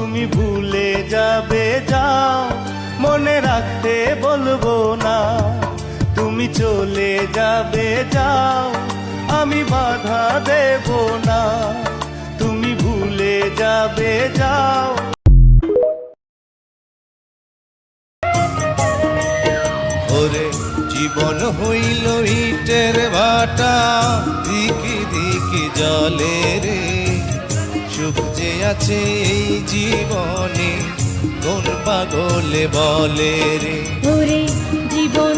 তুমি ভুলে যাবে যাও, মনে রাখতে বলবো না। তুমি চলে যাবে যাও, আমি বাধা দেব না। তুমি ভুলে যাবে যাও। ওরে জীবন হইল ইটের ভাটা, দিকে দিকে জলে রে। সুখ যে আছে এই জীবনে, কোন পাগলে বলে রে। ওরে জীবন